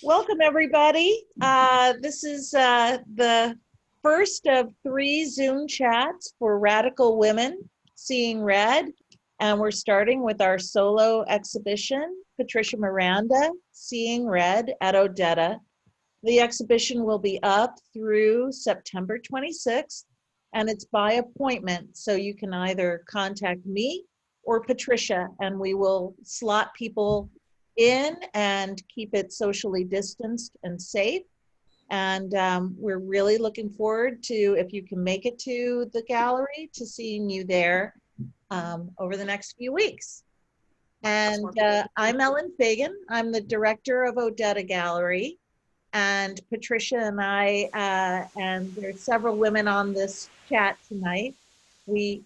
Welcome, everybody. This is the first of 3 Zoom chats for Radical Women Seeing Red. And we're starting with our solo exhibition, Patricia Miranda, Seeing Red at Odetta. The exhibition will be up through September 26th, and it's by appointment. So you can either contact me or Patricia, and we will slot people in and keep it socially distanced and safe. And we're really looking forward to, if you can make it to the gallery, to seeing you there over the next few weeks. And I'm Ellen Fagan. I'm the director of Odetta Gallery. And Patricia and I, and there's several women on this chat tonight. I'm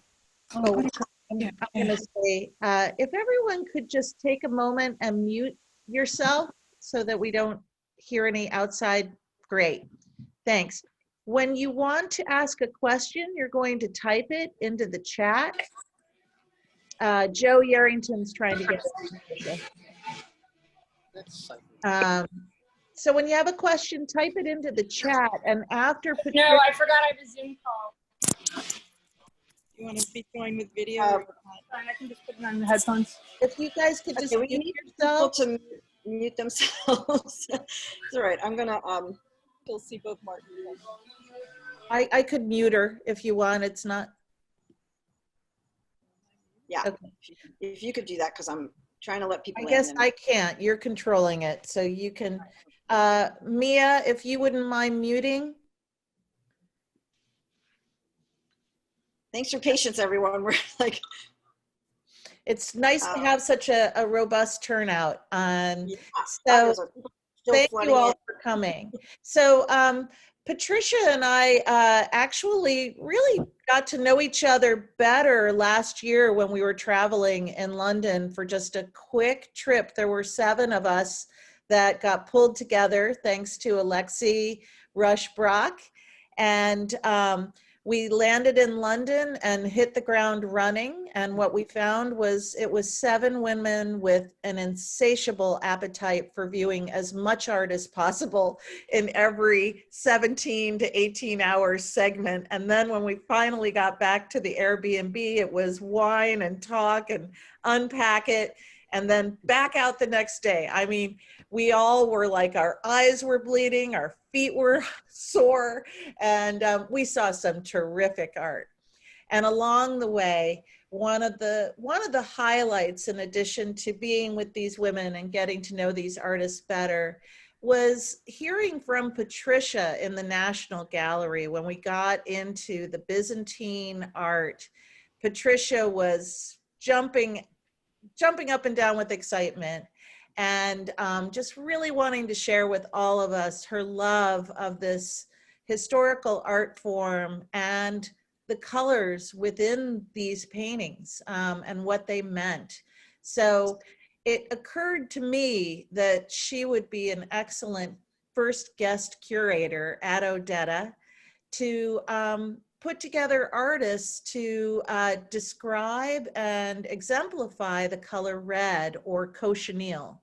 going to say, if everyone could just take a moment and mute yourself so that we don't hear any outside, great, thanks. When you want to ask a question, you're going to type it into the chat. Joe Yarrington's trying to get it. So when you have a question, type it into the chat, and after Patricia— No, I forgot I have a Zoom call. You want to be going with video? Fine, I can just put it on the headphones. If you guys could just mute People yourself. to mute themselves. It's all right. I'm gonna you'll see both Martin. I could mute her if you want. It's not. Yeah. Okay. If you could do that, because I'm trying to let people in. I guess I can't. You're controlling it, so you can. Mia, if you wouldn't mind muting. Thanks for patience, everyone. We're like. It's nice to have such a robust turnout. Yeah, So thank you all for coming. So Patricia and I actually really got to know each other better last year when we were traveling in London for just a quick trip. There were 7 of us that got pulled together thanks to Alexi Rush-Brock. And we landed in London and hit the ground running. And what we found was it was 7 women with an insatiable appetite for viewing as much art as possible in every 17 to 18 hour segment. And then when we finally got back to the Airbnb, it was wine and talk and unpack it, and then back out the next day. I mean, we all were like, our eyes were bleeding, our feet were sore, and we saw some terrific art. And along the way, one of the highlights, in addition to being with these women and getting to know these artists better, was hearing from Patricia in the National Gallery. When we got into the Byzantine art, Patricia was jumping up and down with excitement, and just really wanting to share with all of us her love of this historical art form and the colors within these paintings and what they meant. So it occurred to me that she would be an excellent first guest curator at Odetta to put together artists to describe and exemplify the color red, or cochineal.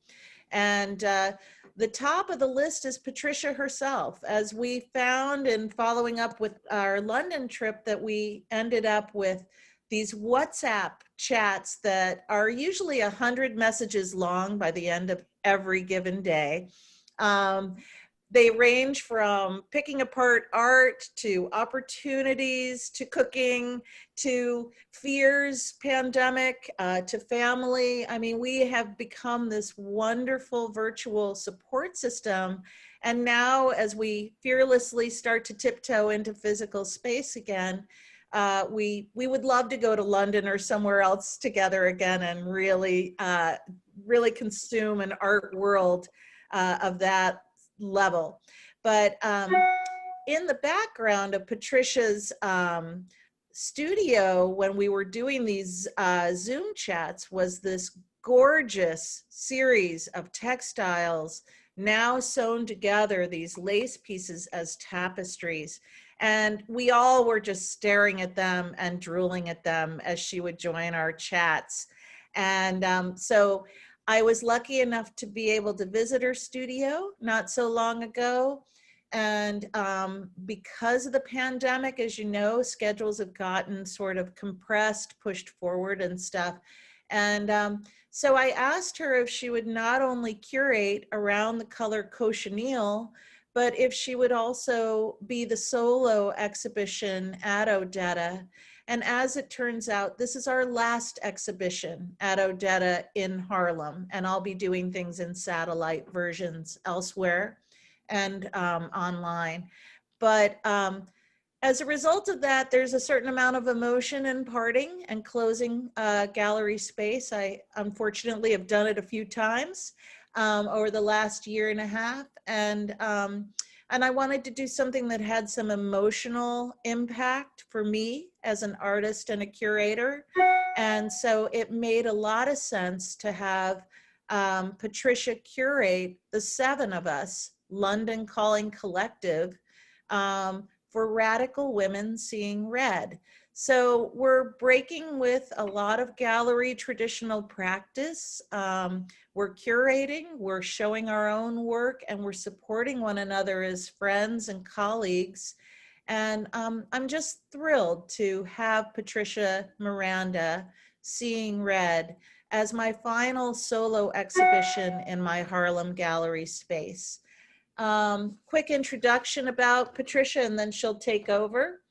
And the top of the list is Patricia herself. As we found in following up with our London trip, that we ended up with these WhatsApp chats that are usually 100 messages long by the end of every given day. They range from picking apart art to opportunities to cooking to fears, pandemic, to family. I mean, we have become this wonderful virtual support system. And now, as we fearlessly start to tiptoe into physical space again, we would love to go to London or somewhere else together again and really, really consume an art world of that level. But in the background of Patricia's studio, when we were doing these Zoom chats, was this gorgeous series of textiles now sewn together, these lace pieces as tapestries. And we all were just staring at them and drooling at them as she would join our chats. And so I was lucky enough to be able to visit her studio not so long ago. And because of the pandemic, as you know, schedules have gotten sort of compressed, pushed forward and stuff. And so I asked her if she would not only curate around the color cochineal, but if she would also be the solo exhibition at Odetta. And as it turns out, this is our last exhibition at Odetta in Harlem, and I'll be doing things in satellite versions elsewhere and online. But as a result of that, there's a certain amount of emotion in parting and closing gallery space. I unfortunately have done it a few times over the last year and a half. And I wanted to do something that had some emotional impact for me as an artist and a curator. And so it made a lot of sense to have Patricia curate the 7 of us, London Calling Collective, for Radical Women Seeing Red. So we're breaking with a lot of gallery traditional practice. We're curating, we're showing our own work, and we're supporting one another as friends and colleagues. And I'm just thrilled to have Patricia Miranda Seeing Red as my final solo exhibition in my Harlem gallery space. Quick introduction about Patricia, and then she'll take over.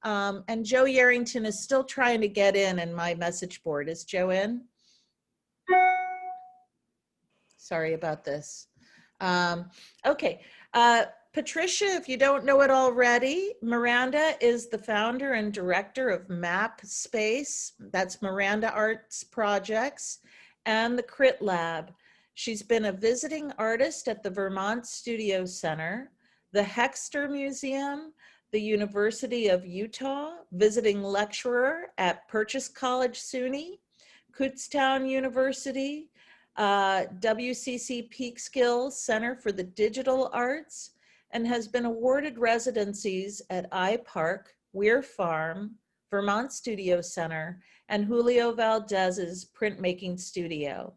And Joe Yarrington is still trying to get in my message board. Is Joe in? Sorry about this. Okay. Patricia, if you don't know it already, Miranda is the founder and director of MAP Space. That's Miranda Arts Projects and the Crit Lab. She's been a visiting artist at the Vermont Studio Center, the Hexter Museum, the University of Utah, visiting lecturer at Purchase College SUNY, Kutztown University, WCC Peekskill Center for the Digital Arts, and has been awarded residencies at iPark, Weir Farm, Vermont Studio Center, and Julio Valdez's printmaking studio.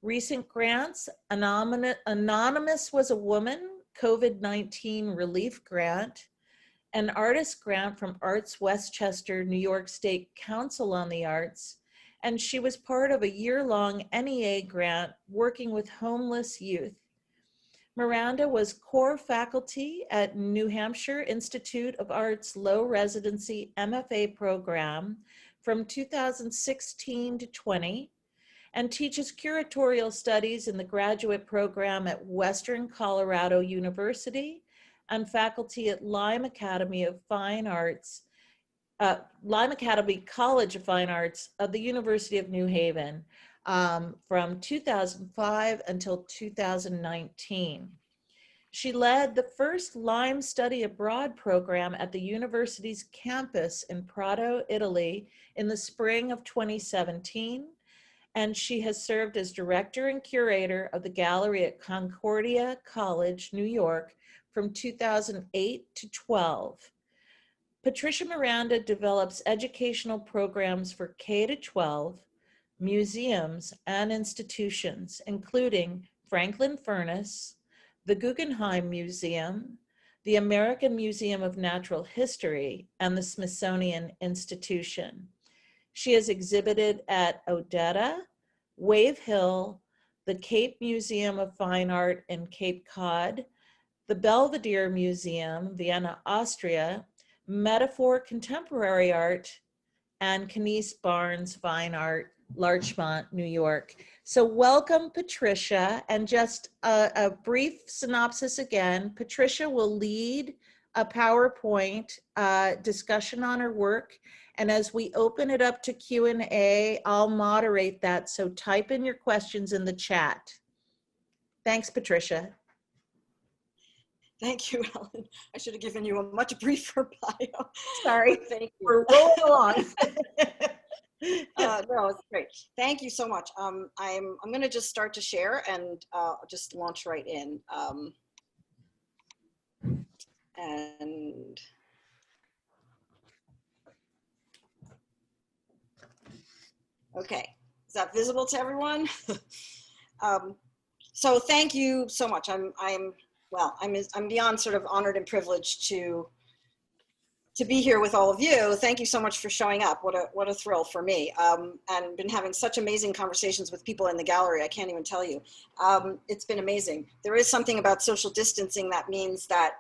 Recent grants, Anonymous Was a Woman, COVID-19 Relief Grant, an artist grant from Arts Westchester, New York State Council on the Arts, and she was part of a year-long NEA grant working with homeless youth. Miranda was core faculty at New Hampshire Institute of Arts Low Residency MFA program from 2016 to 20, and teaches curatorial studies in the graduate program at Western Colorado University and faculty at Lime Academy of Fine Arts, Lime Academy College of Fine Arts of the University of New Haven from 2005 until 2019. She led the first Lime Study Abroad program at the university's campus in Prato, Italy in the spring of 2017. And she has served as director and curator of the gallery at Concordia College, New York from 2008 to 12. Patricia Miranda develops educational programs for K-12, museums, and institutions, including Franklin Furnace, the Guggenheim Museum, the American Museum of Natural History, and the Smithsonian Institution. She has exhibited at Odetta, Wave Hill, the Cape Museum of Fine Art in Cape Cod, the Belvedere Museum, Vienna, Austria, Metaphor Contemporary Art, and Knies Barnes Fine Art, Larchmont, New York. So welcome, Patricia. And just a brief synopsis again, Patricia will lead a PowerPoint discussion on her work. And as we open it up to Q&A, I'll moderate that. So type in your questions in the chat. Thanks, Patricia. Thank you, Ellen. I should have given you a much briefer bio. Sorry, Thank you. we're rolling along. No, it's great. Thank you so much. I'm going to just start to share and just launch right in. And okay, is that visible to everyone? So thank you so much. I'm beyond sort of honored and privileged to be here with all of you. Thank you so much for showing up. What a thrill for me. And been having such amazing conversations with people in the gallery. I can't even tell you. It's been amazing. There is something about social distancing that means that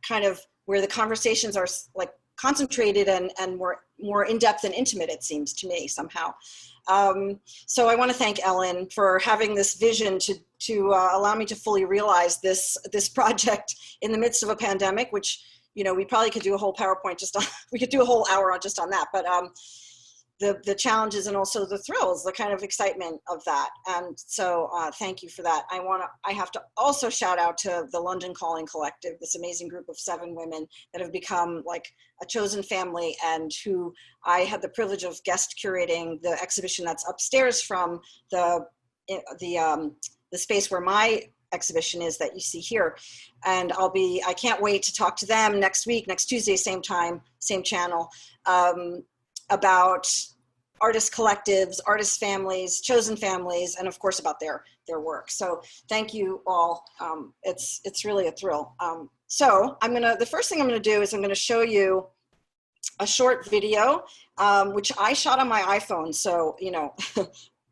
kind of where the conversations are like concentrated and more in-depth and intimate, it seems to me somehow. So I want to thank Ellen for having this vision to allow me to fully realize this project in the midst of a pandemic, which, you know, we probably could do a whole PowerPoint just on, we could do a whole hour just on that, but the challenges and also the thrills, the kind of excitement of that. And so thank you for that. I have to also shout out to the London Calling Collective, this amazing group of 7 women that have become like a chosen family, and who I had the privilege of guest curating the exhibition that's upstairs from the space where my exhibition is that you see here. And I can't wait to talk to them next week, next Tuesday, same time, same channel, about artist collectives, artist families, chosen families, and of course about their work. So thank you all. It's really a thrill. So the first thing I'm gonna do is I'm gonna show you a short video, which I shot on my iPhone. So, you know,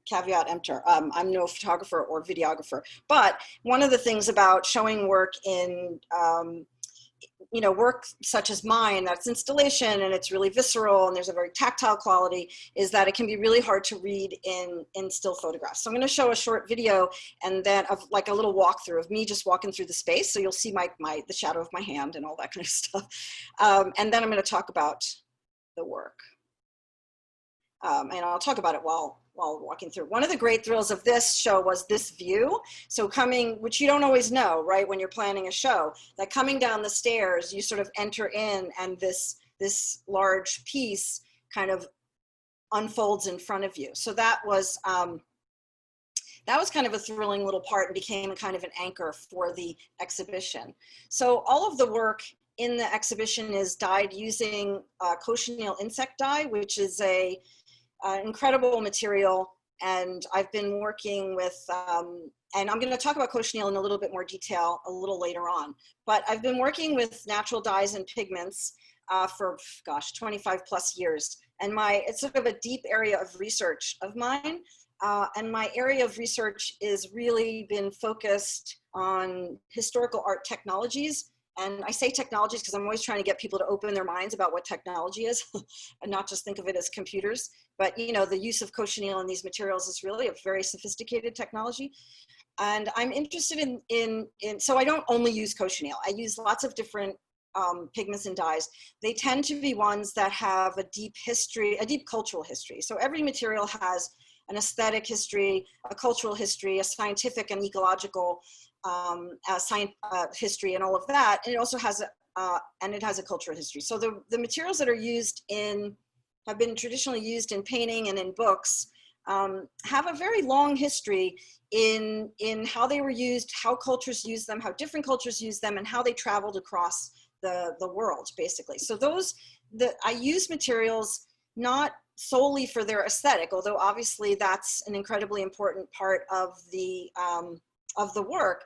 caveat emptor, I'm no photographer or videographer, but one of the things about showing work in, you know, work such as mine, that's installation and it's really visceral and there's a very tactile quality, is that it can be really hard to read in still photographs. So I'm going to show a short video and then of like a little walkthrough of me just walking through the space. So you'll see the shadow of my hand and all that kind of stuff. And then I'm going to talk about the work. And I'll talk about it while walking through. One of the great thrills of this show was this view. So which you don't always know, right, when you're planning a show, that coming down the stairs, you sort of enter in and this large piece kind of unfolds in front of you. So that was kind of a thrilling little part and became kind of an anchor for the exhibition. So all of the work in the exhibition is dyed using cochineal insect dye, which is incredible material, and I've been working with, and I'm going to talk about cochineal in a little bit more detail a little later on, but I've been working with natural dyes and pigments for, gosh, 25 plus years, and it's sort of a deep area of research of mine, and my area of research is really been focused on historical art technologies. And I say technologies because I'm always trying to get people to open their minds about what technology is and not just think of it as computers. But, you know, the use of cochineal in these materials is really a very sophisticated technology. And I'm interested so I don't only use cochineal. I use lots of different pigments and dyes. They tend to be ones that have a deep history, a deep cultural history. So every material has an aesthetic history, a cultural history, a scientific and ecological history and all of that. And it also has a cultural history. So the materials that are used have been traditionally used in painting and in books have a very long history in how they were used, how cultures used them, how different cultures used them, and how they traveled across the world, basically. So I use materials not solely for their aesthetic, although obviously that's an incredibly important part of the work,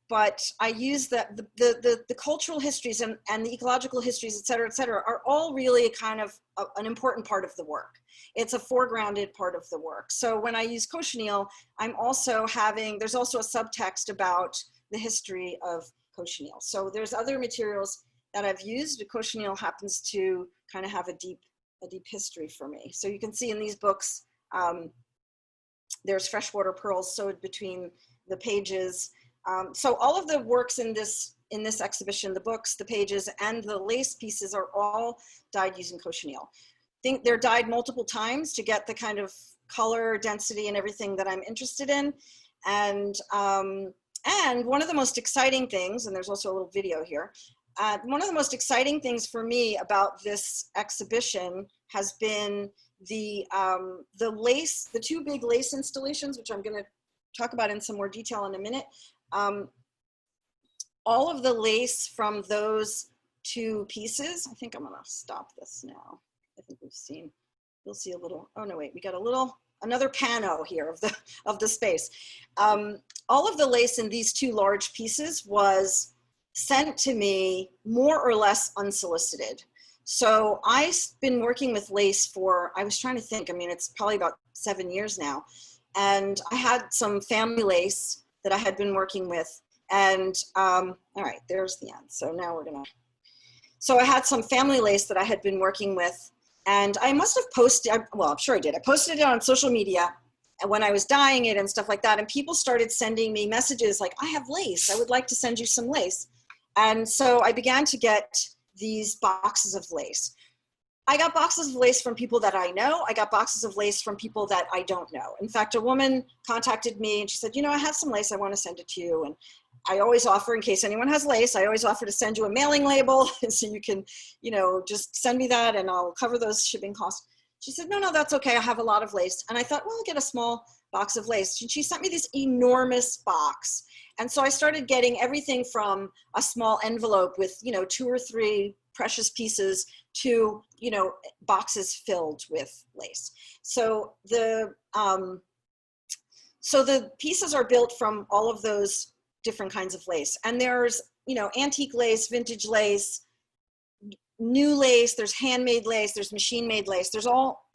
but I use the cultural histories and the ecological histories, et cetera, are all really kind of an important part of the work. It's a foregrounded part of the work. So when I use cochineal, there's also a subtext about the history of cochineal. So there's other materials that I've used, but cochineal happens to kind of have a deep history for me. So you can see in these books, there's freshwater pearls sewed between the pages. So all of the works in this exhibition, the books, the pages, and the lace pieces are all dyed using cochineal. They're dyed multiple times to get the kind of color, density, and everything that I'm interested in. And one of the most exciting things, and there's also a little video here, one of the most exciting things for me about this exhibition has been the 2 big lace installations, which I'm going to talk about in some more detail in a minute. All of the lace from those 2 pieces, I think I'm going to stop this now. I think you'll see a little, oh no, wait, we got a little another pano here of the space. All of the lace in these two large pieces was sent to me more or less unsolicited. So I've been working with lace for, I was trying to think, I mean, it's probably about 7 years now. And I had some family lace that I had been working with. And all right, there's the end. So now so I had some family lace that I had been working with, and I must have posted, well, I'm sure I did. I posted it on social media when I was dyeing it and stuff like that. And people started sending me messages like, I have lace. I would like to send you some lace. And so I began to get these boxes of lace. I got boxes of lace from people that I know. I got boxes of lace from people that I don't know. In fact, a woman contacted me and she said, I have some lace. I want to send it to you. And I always offer, in case anyone has lace, I always offer to send you a mailing label. So you can, just send me that and I'll cover those shipping costs. She said, no, that's okay. I have a lot of lace. And I thought, well, I'll get a small box of lace. She sent me this enormous box. And so I started getting everything from a small envelope with, 2 or 3 precious pieces to, boxes filled with lace. So the pieces are built from all of those different kinds of lace. And there's, antique lace, vintage lace, new lace, there's handmade lace, there's machine-made lace. There's all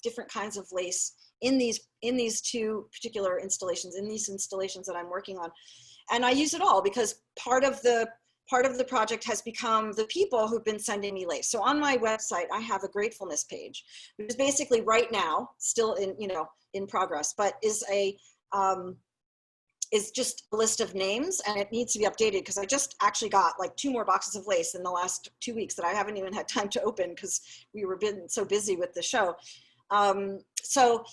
different kinds of lace in these 2 particular installations, in these installations that I'm working on. And I use it all because part of the project has become the people who've been sending me lace. So on my website, I have a gratefulness page, which is basically right now, still in progress, but is just a list of names, and it needs to be updated because I just actually got like 2 more boxes of lace in the last 2 weeks that I haven't even had time to open because we were been so busy with the show. So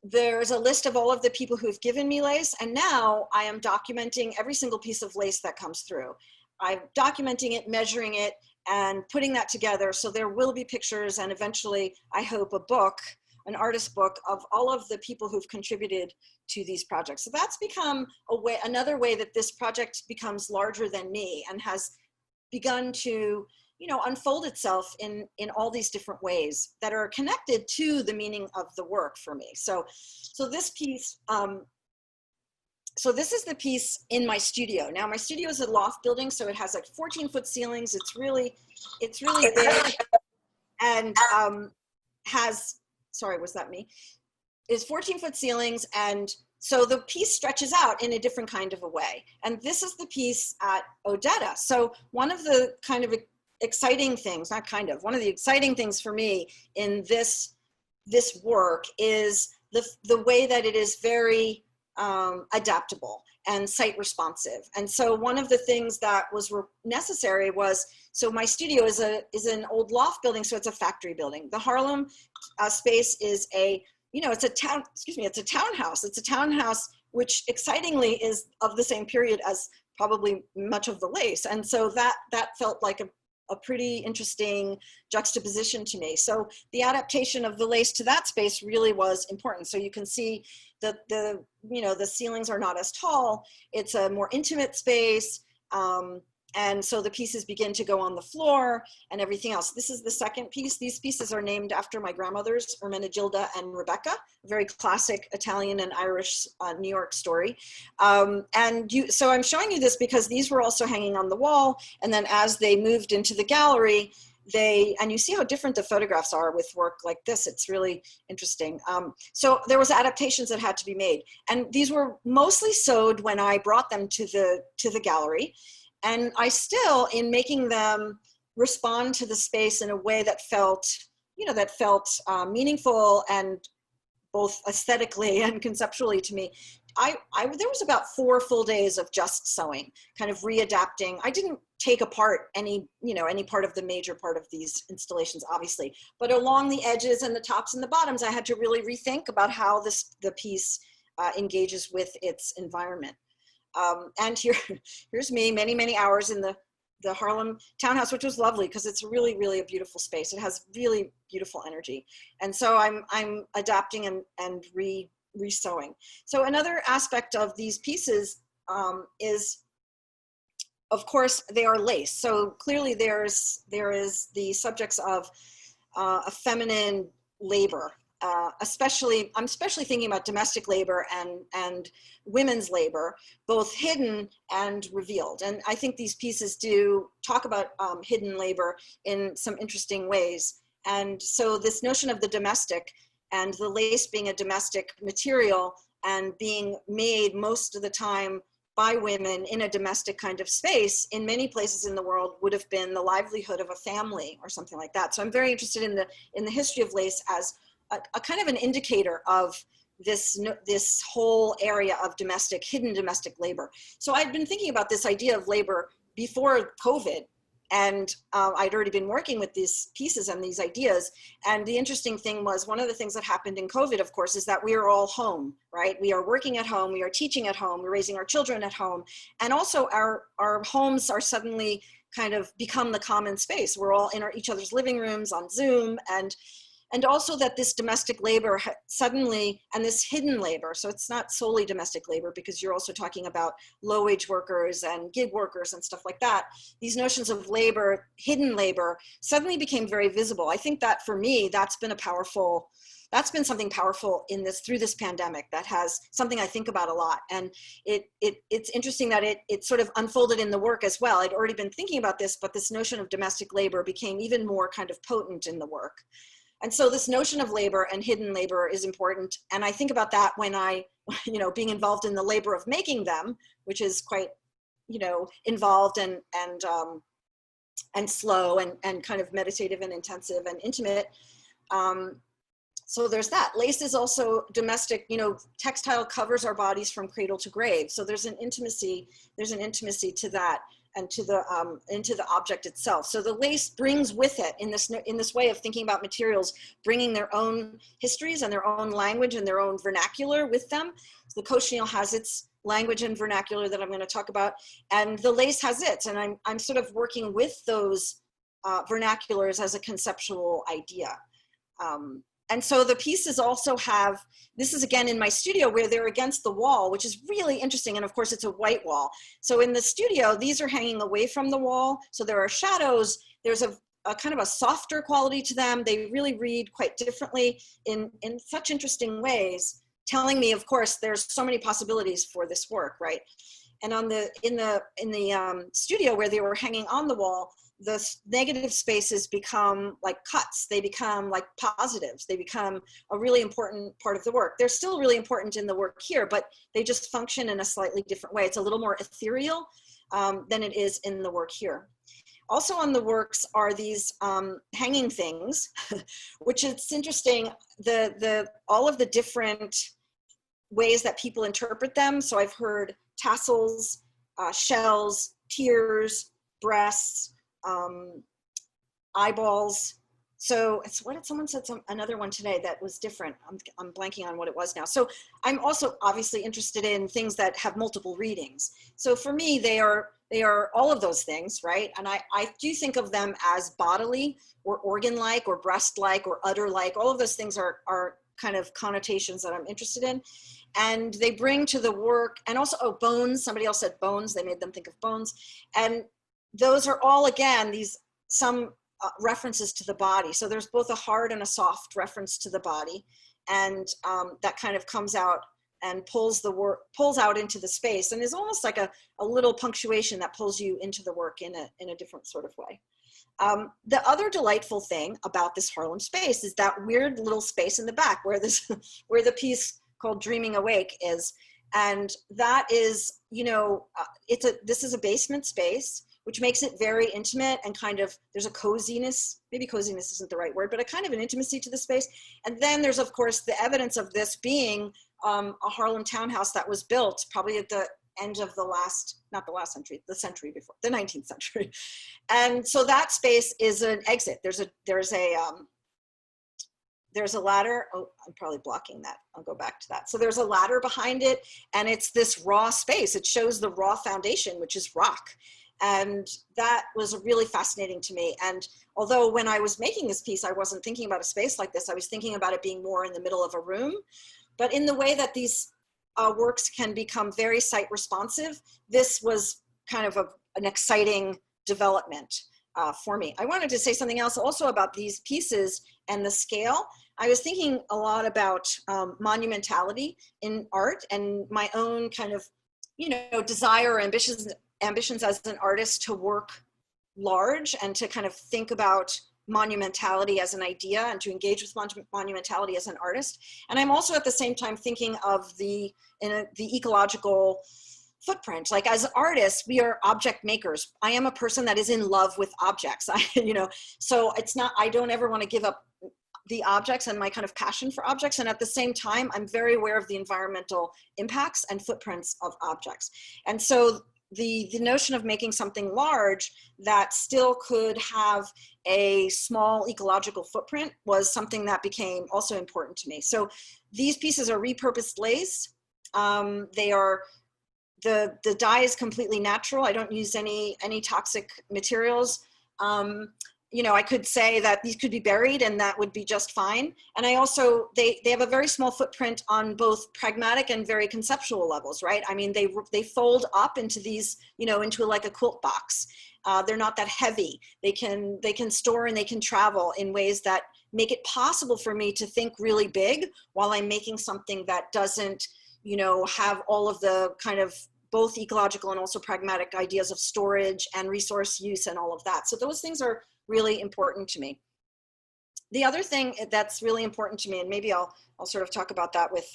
there's a list of all of the people who've given me lace, and now I am documenting every single piece of lace that comes through. I'm documenting it, measuring it, and putting that together. So there will be pictures and eventually, I hope, a book, an artist book of all of the people who've contributed to these projects. So that's become another way that this project becomes larger than me and has begun to, unfold itself in all these different ways that are connected to the meaning of the work for me. So this piece, so this is the piece in my studio. Now my studio is a loft building, so it has like 14-foot ceilings. It's really big and has, sorry, was that me? It's 14-foot ceilings, and so the piece stretches out in a different kind of a way. And this is the piece at Odetta. So one of the kind of exciting things, one of the exciting things for me in this work is the way that it is very adaptable and site responsive. And so one of the things that was necessary was, so my studio is an old loft building, so it's a factory building. The Harlem space is it's a townhouse. It's a townhouse, which excitingly is of the same period as probably much of the lace. And so that felt like a pretty interesting juxtaposition to me. So the adaptation of the lace to that space really was important. So you can see that the ceilings are not as tall. It's a more intimate space. And so the pieces begin to go on the floor and everything else. This is the second piece. These pieces are named after my grandmothers, Ermenegilda and Rebecca, a very classic Italian and Irish New York story. So I'm showing you this because these were also hanging on the wall. And then as they moved into the gallery, and you see how different the photographs are with work like this. It's really interesting. So there was adaptations that had to be made. And these were mostly sewed when I brought them to the gallery. And I still, in making them respond to the space in a way that felt, meaningful and both aesthetically and conceptually to me, there was about 4 full days of just sewing, kind of readapting. I didn't take apart any part of the major part of these installations, obviously, but along the edges and the tops and the bottoms, I had to really rethink about how the piece engages with its environment. And here's me, many, many hours in the Harlem townhouse, which was lovely because it's really, really a beautiful space. It has really beautiful energy. And so I'm adapting and re-sewing. So another aspect of these pieces is, of course, they are lace. So clearly there is the subjects of a feminine labor I'm especially thinking about domestic labor and women's labor, both hidden and revealed. And I think these pieces do talk about hidden labor in some interesting ways. And so this notion of the domestic and the lace being a domestic material and being made most of the time by women in a domestic kind of space in many places in the world would have been the livelihood of a family or something like that. So I'm very interested in the history of lace as a kind of an indicator of this whole area of hidden domestic labor. So I'd been thinking about this idea of labor before COVID, and I'd already been working with these pieces and these ideas. And the interesting thing was, one of the things that happened in COVID, of course, is that we are all home, right? We are working at home, we are teaching at home, we're raising our children at home. And also our homes are suddenly kind of become the common space. We're all in each other's living rooms on Zoom, and also that this domestic labor suddenly, and this hidden labor, so it's not solely domestic labor because you're also talking about low-wage workers and gig workers and stuff like that. These notions of labor, hidden labor, suddenly became very visible. I think that for me, that's been something powerful through this pandemic. That has something I think about a lot. And it's interesting that it sort of unfolded in the work as well. I'd already been thinking about this, but this notion of domestic labor became even more kind of potent in the work. And so this notion of labor and hidden labor is important. And I think about that when being involved in the labor of making them, which is quite, involved and slow and kind of meditative and intensive and intimate. So there's that. Lace is also domestic, textile covers our bodies from cradle to grave. So there's an intimacy to that, and to into the object itself. So the lace brings with it, in this way of thinking about materials, bringing their own histories and their own language and their own vernacular with them. So the cochineal has its language and vernacular that I'm going to talk about, and the lace has its, and I'm sort of working with those vernaculars as a conceptual idea. And so the pieces also have, this is again in my studio where they're against the wall, which is really interesting. And of course it's a white wall. So in the studio, these are hanging away from the wall. So there are shadows. There's a kind of a softer quality to them. They really read quite differently in such interesting ways, telling me, of course, there's so many possibilities for this work, right? And in the studio where they were hanging on the wall, the negative spaces become like cuts. They become like positives. They become a really important part of the work. They're still really important in the work here, but they just function in a slightly different way. It's a little more ethereal than it is in the work here. Also on the works are these hanging things, which it's interesting, all of the different ways that people interpret them. So I've heard tassels, shells, tears, breasts, eyeballs. So it's, what did someone said, another one today that was different. I'm blanking on what it was now. So I'm also obviously interested in things that have multiple readings. So for me, they are all of those things, right? And I do think of them as bodily or organ-like or breast-like or udder-like. All of those things are kind of connotations that I'm interested in. And they bring to the work, and also, bones, somebody else said bones, they made them think of bones. And those are all, again, some references to the body. So there's both a hard and a soft reference to the body. And that kind of comes out and pulls out into the space, and is almost like a little punctuation that pulls you into the work in a different sort of way. The other delightful thing about this Harlem space is that weird little space in the back where the piece called Dreaming Awake is. And that is, this is a basement space, which makes it very intimate and kind of, there's a coziness, maybe coziness isn't the right word, but a kind of an intimacy to the space. And then there's, of course, the evidence of this being a Harlem townhouse that was built probably at the end of not the last century, the century before, the 19th century. And so that space is an exit. There's a ladder. Oh, I'm probably blocking that. I'll go back to that. So there's a ladder behind it, and it's this raw space. It shows the raw foundation, which is rock. And that was really fascinating to me. And although when I was making this piece, I wasn't thinking about a space like this, I was thinking about it being more in the middle of a room. But in the way that these works can become very site responsive, this was kind of an exciting development for me. I wanted to say something else also about these pieces and the scale. I was thinking a lot about monumentality in art and my own kind of, you know, desire or ambitions as an artist to work large and to kind of think about monumentality as an idea and to engage with monumentality as an artist. And I'm also at the same time thinking of the ecological footprint. Like as artists, we are object makers. I am a person that is in love with objects. You know, so it's not, I don't ever want to give up the objects and my kind of passion for objects. And at the same time, I'm very aware of the environmental impacts and footprints of objects. And so the notion of making something large that still could have a small ecological footprint was something that became also important to me. So these pieces are repurposed lace. They are, the dye is completely natural. I don't use any toxic materials. You know, I could say that these could be buried and that would be just fine. And I also, they have a very small footprint on both pragmatic and very conceptual levels, right? I mean, they fold up into these, you know, into like a quilt box. They're not that heavy. They can store and they can travel in ways that make it possible for me to think really big while I'm making something that doesn't, you know, have all of the kind of both ecological and also pragmatic ideas of storage and resource use and all of that. So those things are really important to me. The other thing that's really important to me, and maybe I'll sort of talk about that with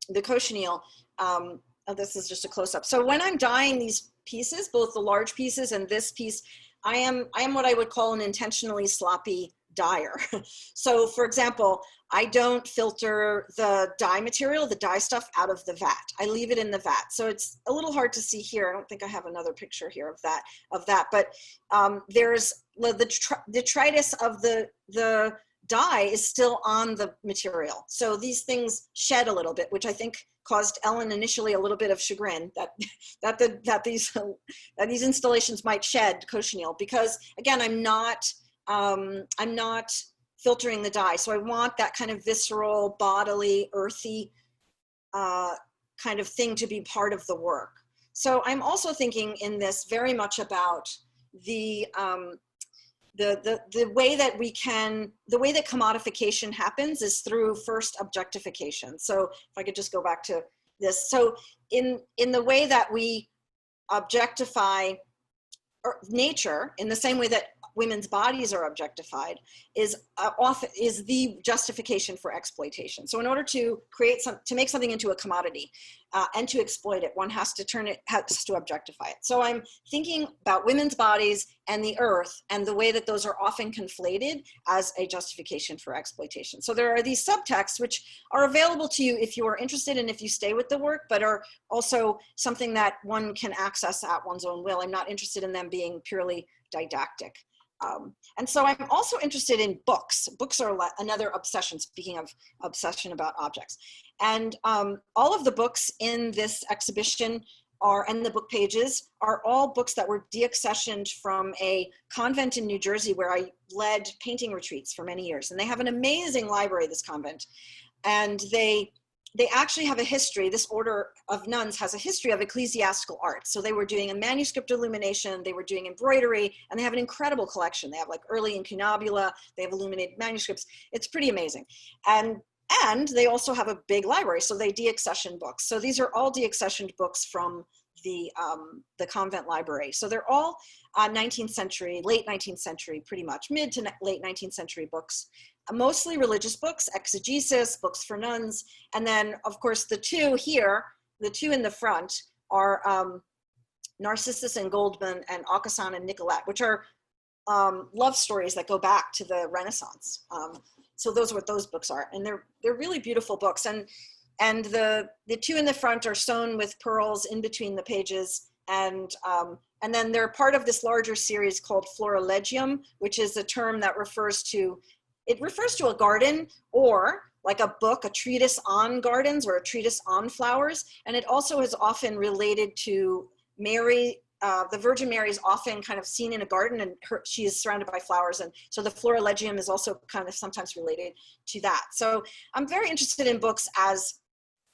the cochineal. Oh, this is just a close-up. So when I'm dyeing these pieces, both the large pieces and this piece, I am what I would call an intentionally sloppy dyer. So for example, I don't filter the dye material, the dye stuff out of the vat. I leave it in the vat. So it's a little hard to see here. I don't think I have another picture here of that. But there's the detritus of the dye is still on the material. So these things shed a little bit, which I think caused Ellen initially a little bit of chagrin that these installations might shed cochineal, because again, I'm not filtering the dye. So I want that kind of visceral, bodily, earthy kind of thing to be part of the work. So I'm also thinking in this very much about the way that the way that commodification happens is through first objectification. So if I could just go back to this. So in the way that we objectify nature, in the same way that women's bodies are objectified, is the justification for exploitation. So in order to make something into a commodity and to exploit it, one has to objectify it. So I'm thinking about women's bodies and the earth and the way that those are often conflated as a justification for exploitation. So there are these subtexts which are available to you if you are interested and if you stay with the work, but are also something that one can access at one's own will. I'm not interested in them being purely didactic. And so I'm also interested in books. Books are another obsession, speaking of obsession about objects. And all of the books in this exhibition and the book pages are all books that were deaccessioned from a convent in New Jersey where I led painting retreats for many years. And they have an amazing library, this convent. And they actually have a history. This order of nuns has a history of ecclesiastical art. So they were doing a manuscript illumination, they were doing embroidery, and they have an incredible collection. They have like early incunabula, they have illuminated manuscripts. It's pretty amazing. And they also have a big library, so they deaccession books. So these are all deaccessioned books from the convent library. So they're all 19th century, late 19th century, pretty much, mid to late 19th century books. Mostly religious books, exegesis, books for nuns. And then, of course, the two here, the two in the front are Narcissus and Goldman and Aucassin and Nicolette, which are love stories that go back to the Renaissance. So those are what those books are. And they're really beautiful books. And the two in the front are sewn with pearls in between the pages. And then they're part of this larger series called Florilegium, which is a term that refers to a garden or like a book, a treatise on gardens or a treatise on flowers. And it also is often related to Mary. The Virgin Mary is often kind of seen in a garden and she is surrounded by flowers. And so the Florilegium is also kind of sometimes related to that. So I'm very interested in books as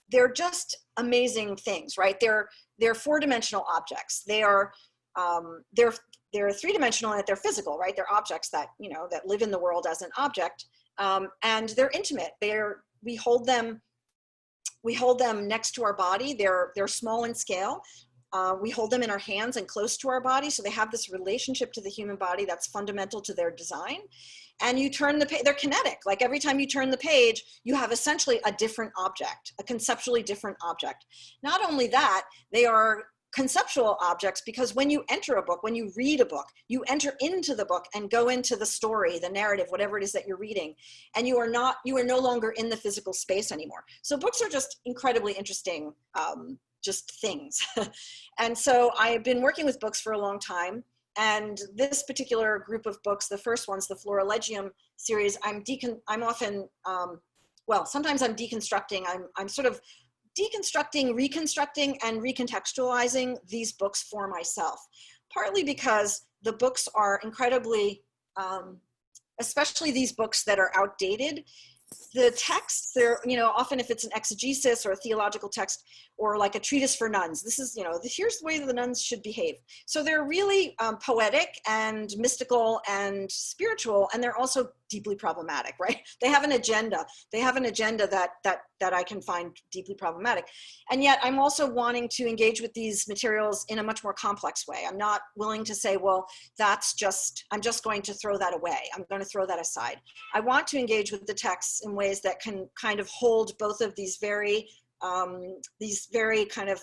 they're just amazing things, right? They're four-dimensional objects. They're three-dimensional and they're physical, right? They're objects that, that live in the world as an object. And they're intimate. We hold them next to our body. They're small in scale. We hold them in our hands and close to our body. So they have this relationship to the human body that's fundamental to their design. And you turn the page, they're kinetic. Like every time you turn the page, you have essentially a different object, a conceptually different object. Not only that, they are conceptual objects, because when you enter a book, when you read a book, you enter into the book and go into the story, the narrative, whatever it is that you're reading, and you are no longer in the physical space anymore. So books are just incredibly interesting, just things. And so I have been working with books for a long time, and this particular group of books, the first one's the Florilegium series, I'm often, well, sometimes I'm deconstructing, I'm sort of deconstructing, reconstructing, and recontextualizing these books for myself, partly because the books are incredibly, especially these books that are outdated. The texts, they're, often if it's an exegesis or a theological text or like a treatise for nuns, this is, here's the way that the nuns should behave. So they're really poetic and mystical and spiritual, and they're also deeply problematic, right? They have an agenda. They have an agenda that I can find deeply problematic. And yet I'm also wanting to engage with these materials in a much more complex way. I'm not willing to say, well, I'm just going to throw that away. I'm going to throw that aside. I want to engage with the texts in ways that can kind of hold both of these very kind of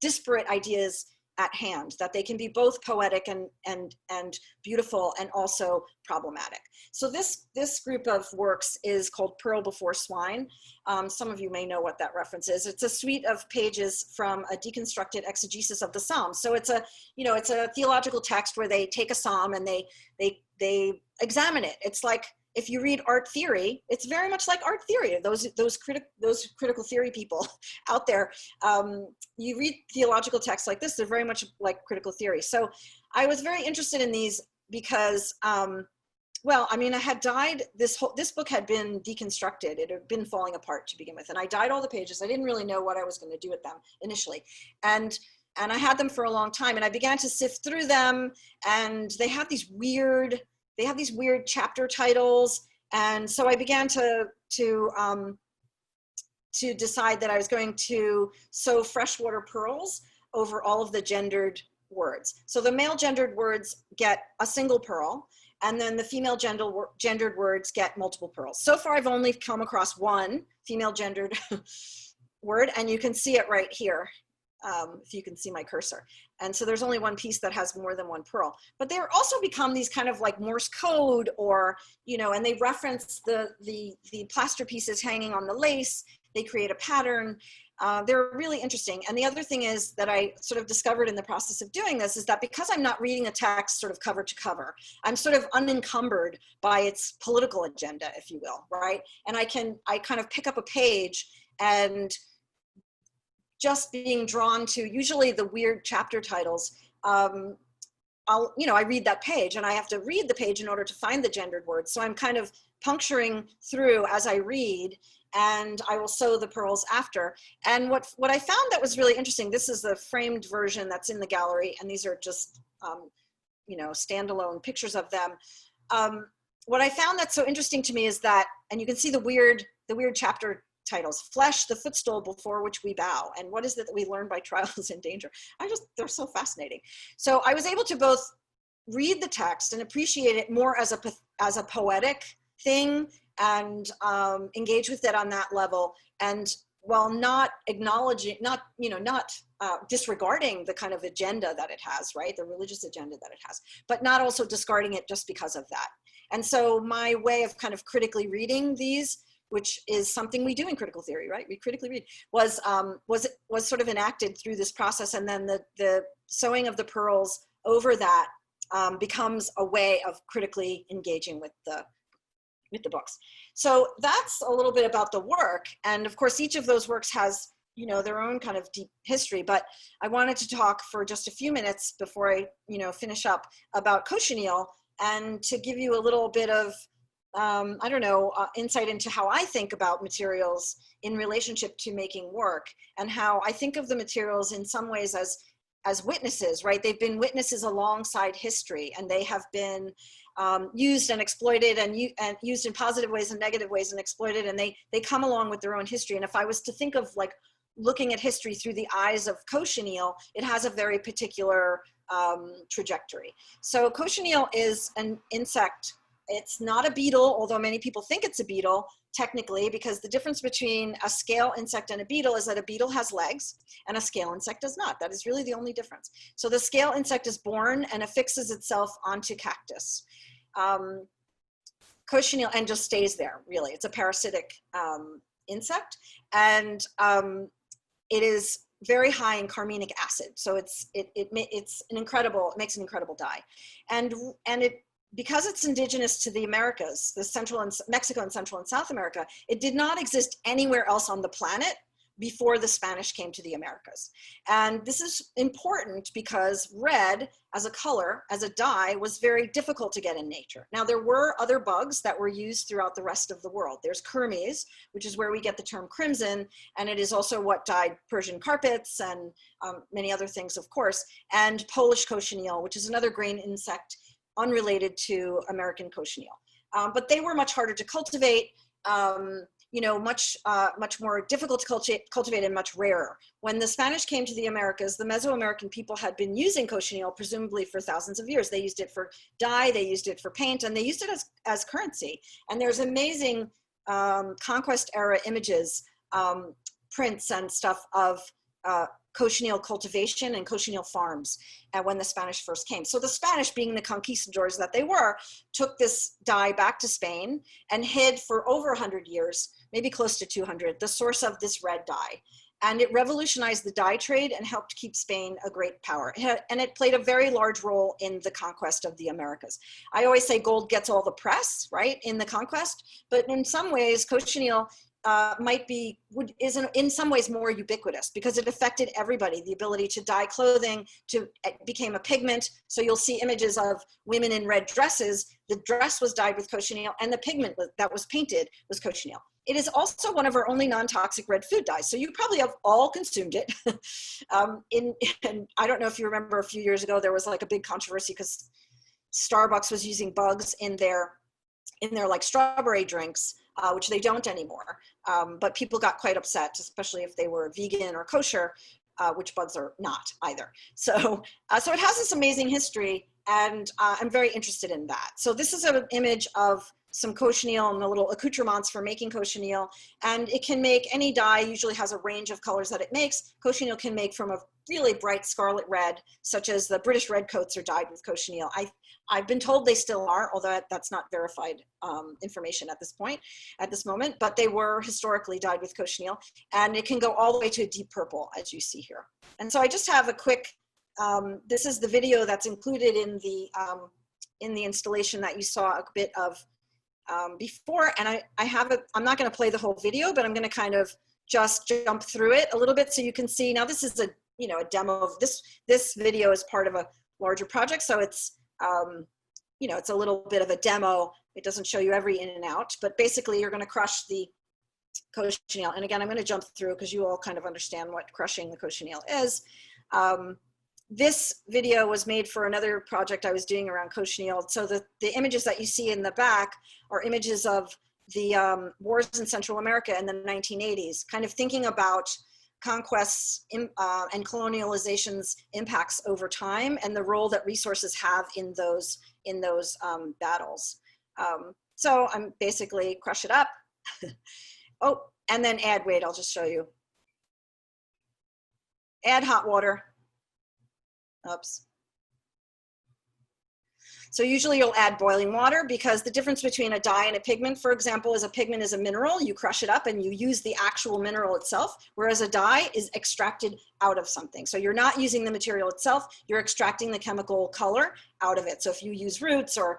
disparate ideas at hand, that they can be both poetic and beautiful and also problematic. So this group of works is called Pearl Before Swine. Some of you may know what that reference is. It's a suite of pages from a deconstructed exegesis of the Psalms. So it's a theological text where they take a psalm and they examine it. It's like, if you read art theory, it's very much like art theory. Those critical theory people out there, you read theological texts like this, they're very much like critical theory. So I was very interested in these because, well, I mean, I had dyed this book had been deconstructed. It had been falling apart to begin with. And I dyed all the pages. I didn't really know what I was going to do with them initially. And I had them for a long time, and I began to sift through them, and they have these weird chapter titles. And so I began to decide that I was going to sew freshwater pearls over all of the gendered words. So the male gendered words get a single pearl, and then the female gendered words get multiple pearls. So far, I've only come across one female gendered word, and you can see it right here. If you can see my cursor. And so there's only one piece that has more than one pearl. But they're also become these kind of like Morse code, or, and they reference the plaster pieces hanging on the lace. They create a pattern. They're really interesting. And the other thing is that I sort of discovered in the process of doing this is that because I'm not reading a text sort of cover to cover, I'm sort of unencumbered by its political agenda, if you will, right? And I kind of pick up a page and just being drawn to usually the weird chapter titles. I read that page, and I have to read the page in order to find the gendered words. So I'm kind of puncturing through as I read, and I will sew the pearls after. And what I found that was really interesting, this is the framed version that's in the gallery, and these are just, standalone pictures of them. What I found that's so interesting to me is that, and you can see the weird chapter titles, Flesh, the footstool before which we bow, and what is it that we learn by trials and danger? They're so fascinating. So I was able to both read the text and appreciate it more as a poetic thing, and engage with it on that level, and while not acknowledging, not disregarding the kind of agenda that it has, right? The religious agenda that it has, but not also discarding it just because of that. And so my way of kind of critically reading these, which is something we do in critical theory, right? We critically read, was sort of enacted through this process. And then the sewing of the pearls over that becomes a way of critically engaging with the books. So that's a little bit about the work. And of course, each of those works has, their own kind of deep history, but I wanted to talk for just a few minutes before I, finish up about cochineal, and to give you a little bit of, insight into how I think about materials in relationship to making work, and how I think of the materials in some ways as as witnesses, right? They've been witnesses alongside history, and they have been used and exploited, and used in positive ways and negative ways and exploited, and they come along with their own history. And if I was to think of like looking at history through the eyes of cochineal, it has a very particular trajectory. So cochineal is an insect. It's not a beetle, although many people think it's a beetle technically, because the difference between a scale insect and a beetle is that a beetle has legs and a scale insect does not. That is really the only difference. So the scale insect is born and affixes itself onto cactus. Cochineal, and just stays there, really. It's a parasitic insect, and it is very high in carminic acid. So it makes an incredible dye. And it, because it's indigenous to the Americas, the Central and Mexico and Central and South America, it did not exist anywhere else on the planet before the Spanish came to the Americas. And this is important because red as a color, as a dye, was very difficult to get in nature. Now, there were other bugs that were used throughout the rest of the world. There's kermes, which is where we get the term crimson, and it is also what dyed Persian carpets and many other things, of course, and Polish cochineal, which is another grain insect unrelated to American cochineal. But they were much harder to cultivate, much more difficult to cultivate and much rarer. When the Spanish came to the Americas, the Mesoamerican people had been using cochineal presumably for thousands of years. They used it for dye, they used it for paint, and they used it as currency. And there's amazing conquest era images, prints and stuff of cochineal cultivation and cochineal farms when the Spanish first came. So the Spanish, being the conquistadors that they were, took this dye back to Spain and hid for over 100 years, maybe close to 200, the source of this red dye. And it revolutionized the dye trade and helped keep Spain a great power. And it played a very large role in the conquest of the Americas. I always say gold gets all the press, right, in the conquest, but in some ways, cochineal is in some ways more ubiquitous because it affected everybody. The ability to dye clothing it became a pigment. So you'll see images of women in red dresses. The dress was dyed with cochineal, and the pigment that was painted was cochineal. It is also one of our only non-toxic red food dyes. So you probably have all consumed it. And I don't know if you remember a few years ago, there was like a big controversy because Starbucks was using bugs in their like strawberry drinks, which they don't anymore. But people got quite upset, especially if they were vegan or kosher, which bugs are not either. So it has this amazing history, and I'm very interested in that. So this is an image of some cochineal and the little accoutrements for making cochineal, and it can make any dye. Usually has a range of colors that it makes. Cochineal can make from a really bright scarlet red, such as the British redcoats are dyed with cochineal. I've been told they still are, although that's not verified information at this moment, but they were historically dyed with cochineal, and it can go all the way to a deep purple, as you see here. And so I just have a quick, this is the video that's included in the installation that you saw a bit of before, and I'm not going to play the whole video, but I'm going to kind of just jump through it a little bit so you can see. Now this is a demo of this video is part of a larger project, so it's it's a little bit of a demo. It doesn't show you every in and out, but basically you're going to crush the cochineal. And again, I'm going to jump through because you all kind of understand what crushing the cochineal is. This video was made for another project I was doing around cochineal. So the images that you see in the back are images of the wars in Central America in the 1980s, kind of thinking about conquests and colonialization's impacts over time and the role that resources have in those battles. So I'm basically crush it up. Oh, and then wait, I'll just show you. Add hot water. Oops. So usually you'll add boiling water because the difference between a dye and a pigment, for example, is a pigment is a mineral. You crush it up and you use the actual mineral itself, whereas a dye is extracted out of something. So you're not using the material itself, you're extracting the chemical color out of it. So if you use roots or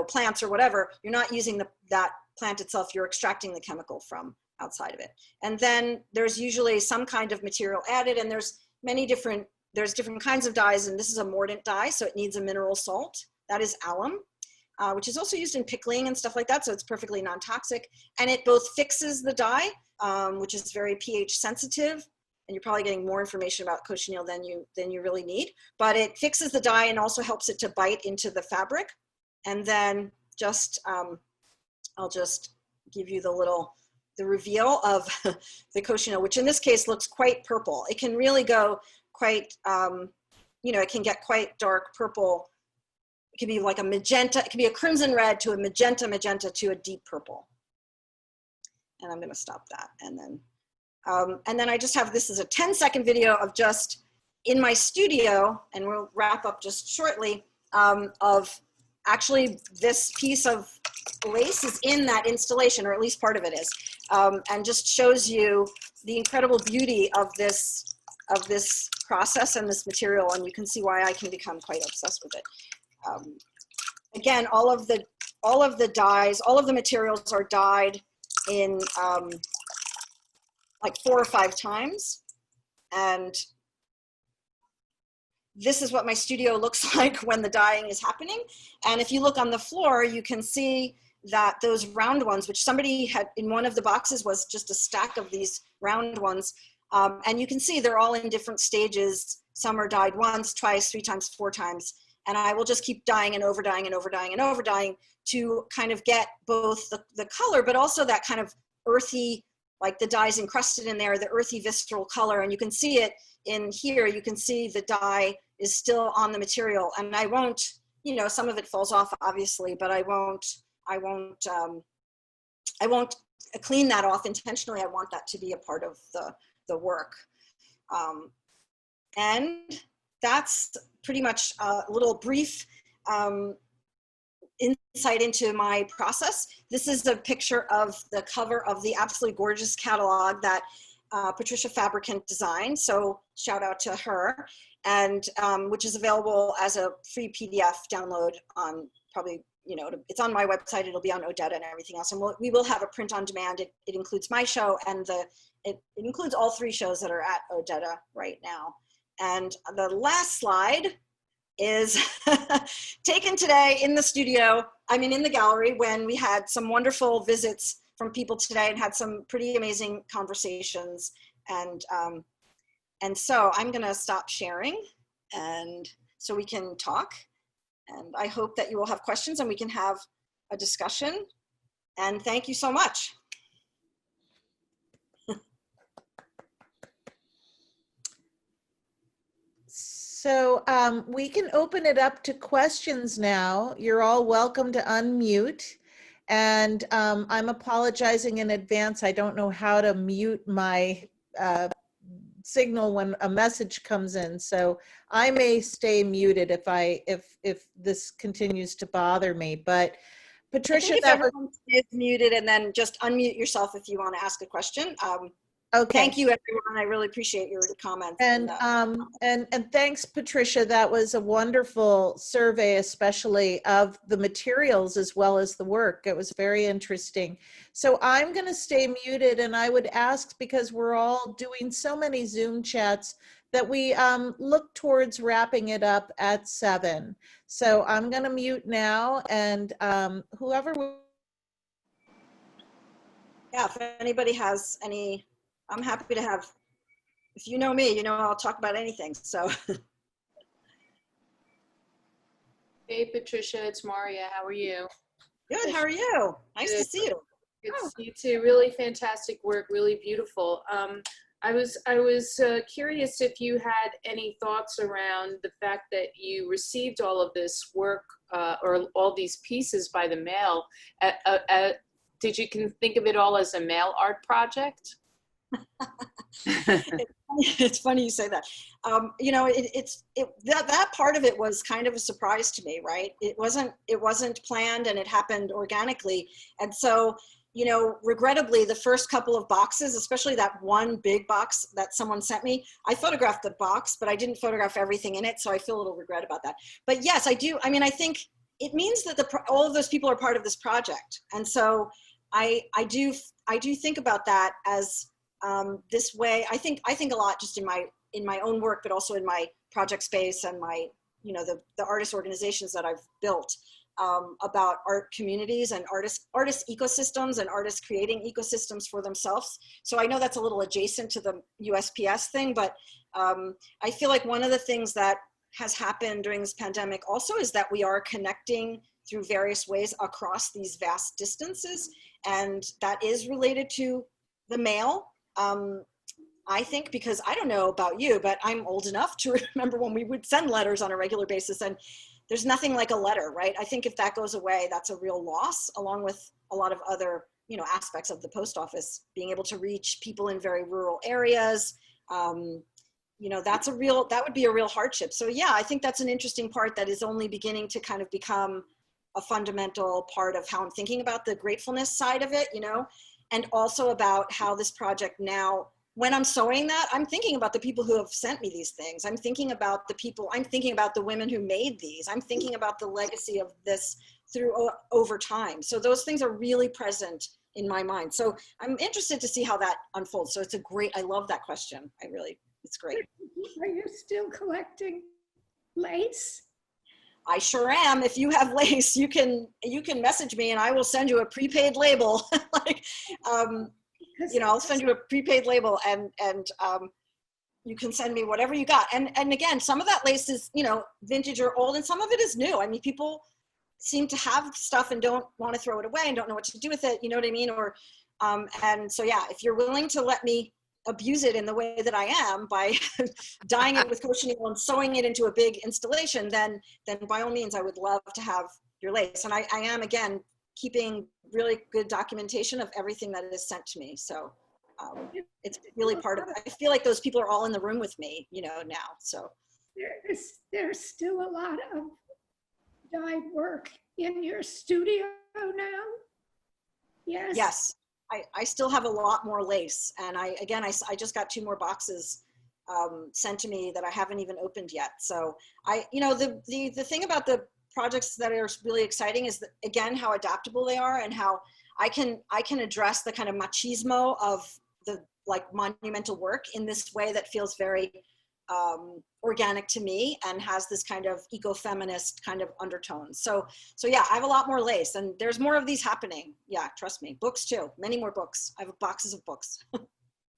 plants or whatever, you're not using that plant itself, you're extracting the chemical from outside of it. And then there's usually some kind of material added, and there's different kinds of dyes, and this is a mordant dye, so it needs a mineral salt. That is alum, which is also used in pickling and stuff like that, so it's perfectly non-toxic. And it both fixes the dye, which is very pH sensitive, and you're probably getting more information about cochineal than you really need, but it fixes the dye and also helps it to bite into the fabric. And then just, I'll just give you the reveal of the cochineal, which in this case looks quite purple. It can really go quite, it can get quite dark purple. It can be like a magenta, it can be a crimson red to a magenta to a deep purple. And I'm gonna stop that. And then I just have, this is a 10-second video of just in my studio, and we'll wrap up just shortly, of actually this piece of lace is in that installation, or at least part of it is, and just shows you the incredible beauty of this process and this material, and you can see why I can become quite obsessed with it. Again, all of the dyes, all of the materials are dyed in like 4 or 5 times, and this is what my studio looks like when the dyeing is happening. And if you look on the floor, you can see that those round ones, which somebody had in one of the boxes, was just a stack of these round ones. And you can see they're all in different stages. Some are dyed once, twice, 3 times, 4 times. And I will just keep dyeing and over dyeing and over dyeing and over dyeing to kind of get both the color, but also that kind of earthy, like the dye's encrusted in there, the earthy visceral color. And you can see it in here. You can see the dye is still on the material. And I won't, some of it falls off obviously, but I won't clean that off intentionally. I want that to be a part of the work. And that's pretty much a little brief insight into my process. This is a picture of the cover of the absolutely gorgeous catalog that Patricia Fabricant designed. So shout out to her, and which is available as a free PDF download on probably, it's on my website. It'll be on Odetta and everything else. And we will have a print on demand. It includes my show, and it includes all 3 shows that are at Odetta right now. And the last slide is taken today in the studio, in the gallery, when we had some wonderful visits from people today and had some pretty amazing conversations. And so I'm gonna stop sharing, and so we can talk. And I hope that you will have questions and we can have a discussion. And thank you so much. So we can open it up to questions now. You're all welcome to unmute. And I'm apologizing in advance. I don't know how to mute my signal when a message comes in. So I may stay muted if this continues to bother me. But Patricia, if everyone is muted, and then just unmute yourself if you want to ask a question. Okay. Thank you, everyone. I really appreciate your comments. And thanks, Patricia. That was a wonderful survey, especially of the materials as well as the work. It was very interesting. So I'm going to stay muted, and I would ask, because we're all doing so many Zoom chats, that we look towards wrapping it up at 7. So I'm going to mute now, and whoever. Yeah, if anybody has any. I'm happy to have, if you know me, I'll talk about anything, so. Hey, Patricia, it's Maria. How are you? Good, how are you? Nice to see you. Good to see you too. Really fantastic work, really beautiful. I was curious if you had any thoughts around the fact that you received all of this work or all these pieces by the mail. Did you think of it all as a mail art project? It's funny you say that. That part of it was kind of a surprise to me, right? It wasn't planned, and it happened organically. And so, regrettably, the first couple of boxes, especially that one big box that someone sent me, I photographed the box, but I didn't photograph everything in it. So I feel a little regret about that. But yes, I do. I think it means that all of those people are part of this project. And so I do think about that as this way. I think a lot just in my own work, but also in my project space and my, the artist organizations that I've built. about art communities and artist ecosystems and artists creating ecosystems for themselves. So I know that's a little adjacent to the USPS thing, but I feel like one of the things that has happened during this pandemic also is that we are connecting through various ways across these vast distances. And that is related to the mail. I think, because I don't know about you, but I'm old enough to remember when we would send letters on a regular basis, and there's nothing like a letter, right? I think if that goes away, that's a real loss, along with a lot of other, aspects of the post office, being able to reach people in very rural areas. That would be a real hardship. So yeah, I think that's an interesting part that is only beginning to kind of become a fundamental part of how I'm thinking about the gratefulness side of it, and also about how this project now, when I'm sewing that, I'm thinking about the people who have sent me these things. I'm thinking about the women who made these. I'm thinking about the legacy of this over time. So those things are really present in my mind. So I'm interested to see how that unfolds. So I love that question. It's great. Are you still collecting lace? I sure am. If you have lace, you can message me and I will send you a prepaid label. I'll send you a prepaid label and you can send me whatever you got. And again, some of that lace is, vintage or old, and some of it is new. I mean, people seem to have stuff and don't want to throw it away and don't know what to do with it. You know what I mean? Or, and so, yeah, if you're willing to let me abuse it in the way that I am by dyeing it with cochineal and sewing it into a big installation, then by all means, I would love to have your lace. And I am, again, keeping really good documentation of everything that is sent to me. So it's really part of it. I feel like those people are all in the room with me, now. So there's still a lot of dyed work in your studio now? Yes. Yes. I still have a lot more lace, and I just got 2 more boxes sent to me that I haven't even opened yet. So the thing about the projects that are really exciting is that, again, how adaptable they are, and how I can address the kind of machismo of the monumental work in this way that feels very organic to me and has this kind of eco-feminist kind of undertone. So yeah, I have a lot more lace, and there's more of these happening. Yeah, trust me. Books too, many more books. I have boxes of books.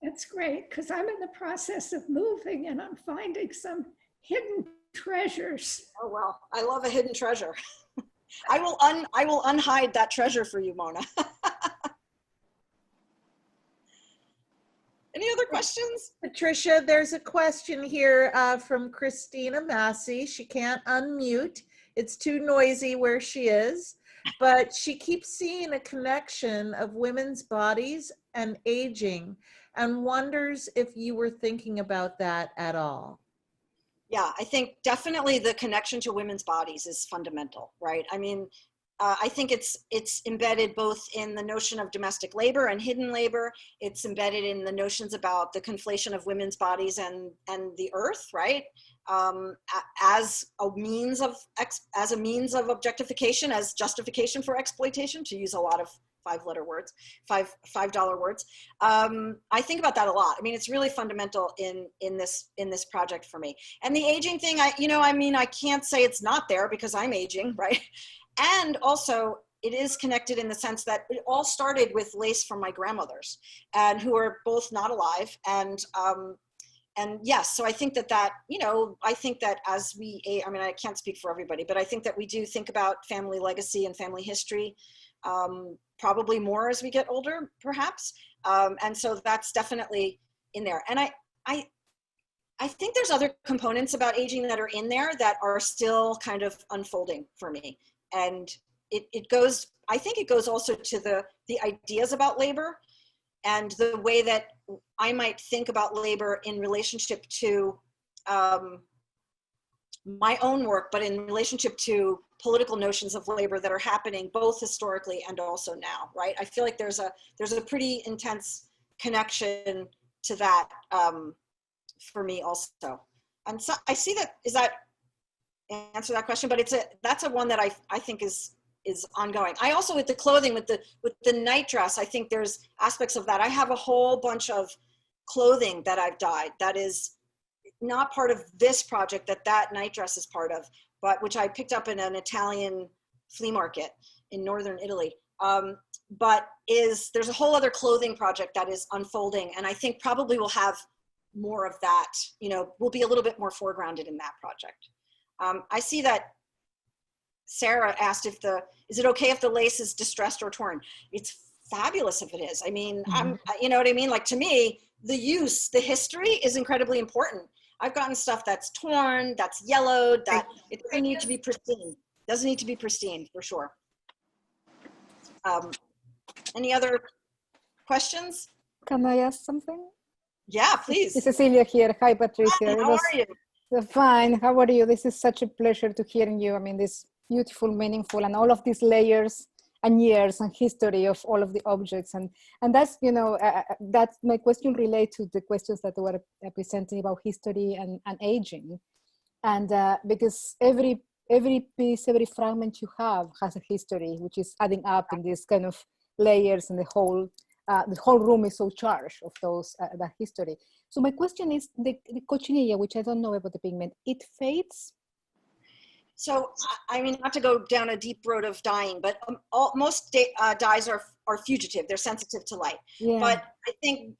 That's great, because I'm in the process of moving and I'm finding some hidden treasures. Oh, well, I love a hidden treasure. I will unhide that treasure for you, Mona. Any other questions? Patricia, there's a question here from Christina Massey. She can't unmute. It's too noisy where she is, but she keeps seeing a connection of women's bodies and aging and wonders if you were thinking about that at all. Yeah, I think definitely the connection to women's bodies is fundamental, right? I mean, I think it's embedded both in the notion of domestic labor and hidden labor. It's embedded in the notions about the conflation of women's bodies and the earth, right? As a means of objectification, as justification for exploitation, to use a lot of $5 words. I think about that a lot. I mean, it's really fundamental in this project for me. And the aging thing, I can't say it's not there because I'm aging, right? And also, it is connected in the sense that it all started with lace from my grandmothers, and who are both not alive. And yes, so I think that I think that as I can't speak for everybody, but I think that we do think about family legacy and family history, probably more as we get older, perhaps. And so that's definitely in there. And I think there's other components about aging that are in there that are still kind of unfolding for me. And I think it goes also to the ideas about labor and the way that I might think about labor in relationship to my own work, but in relationship to political notions of labor that are happening both historically and also now, right? I feel like there's a pretty intense connection to that for me also. And so I see that, is that answer that question? But that's a one that I think is ongoing. I also, with the clothing, with the night dress, I think there's aspects of that. I have a whole bunch of clothing that I've dyed that is not part of this project that night dress is part of, but which I picked up in an Italian flea market in northern Italy. But there's a whole other clothing project that is unfolding, and I think probably we'll have more of that. We'll be a little bit more foregrounded in that project. I see that Sarah asked is it okay if the lace is distressed or torn? It's fabulous if it is. I mean, you know what I mean? Like, to me, the history is incredibly important. I've gotten stuff that's torn, that's yellowed, that it doesn't need to be pristine. Doesn't need to be pristine, for sure. Any other questions? Can I ask something? Yeah, please. It's Cecilia here. Hi, Patricia. Hi, how are you? Fine. How are you? This is such a pleasure to hearing you. I mean, this beautiful, meaningful, and all of these layers and years and history of all of the objects. And that's, that's my question relate to the questions that were presenting about history and aging. And because every piece, every fragment you have has a history, which is adding up in these kind of layers, and the whole room is so charged of that history. So my question is, the cochinilla, which I don't know about the pigment, it fades? So, I mean, not to go down a deep road of dyeing, but most dyes are fugitive. They're sensitive to light. Yeah. But I think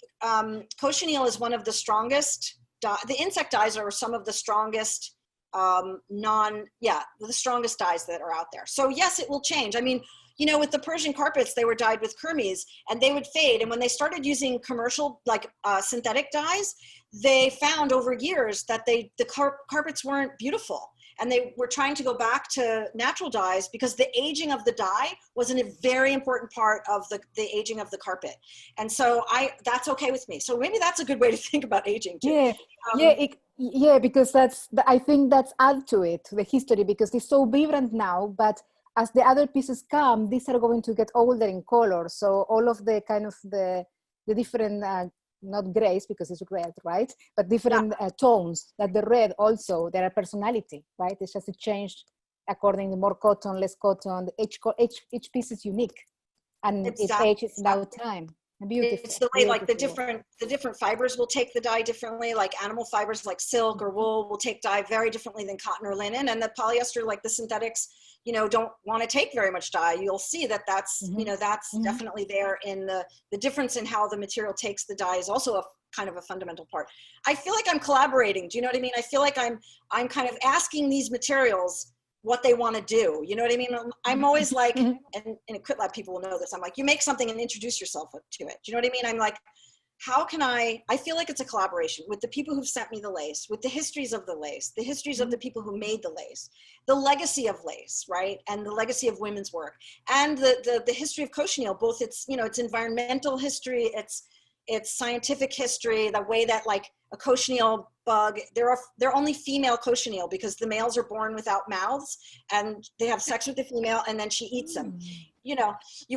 cochineal is one of the strongest. The insect dyes are some of the strongest the strongest dyes that are out there. So yes, it will change. I mean, with the Persian carpets, they were dyed with kermes and they would fade. And when they started using commercial, synthetic dyes, they found over years that the carpets weren't beautiful. And they were trying to go back to natural dyes because the aging of the dye was a very important part of the aging of the carpet. And so that's okay with me. So maybe that's a good way to think about aging too. Yeah, because I think that's add to it, to the history, because it's so vibrant now, but as the other pieces come, these are going to get older in color. So all of the kind of the different, not grays because it's red, right? But different tones, that the red also, there are personality, right? It's just a change according to more cotton, less cotton. Each piece is unique, and its age is now time. Beautiful. It's the way the different fibers will take the dye differently. Like animal fibers like silk or wool will take dye very differently than cotton or linen. And the polyester, like the synthetics, don't want to take very much dye. You'll see that's definitely there in the difference in how the material takes the dye is also a kind of a fundamental part. I feel like I'm collaborating. Do you know what I mean? I feel like I'm kind of asking these materials what they want to do. You know what I mean? I'm always like, and in Quit Lab people will know this, I'm like, you make something and introduce yourself to it. Do you know what I mean? I'm like, how can I feel like it's a collaboration with the people who've sent me the lace, with the histories of the lace, the histories of the people who made the lace, the legacy of lace, right? And the legacy of women's work, and the history of cochineal, both its environmental history, its scientific history, the way that a cochineal bug, there are only female cochineal because the males are born without mouths and they have sex with the female and then she eats them. You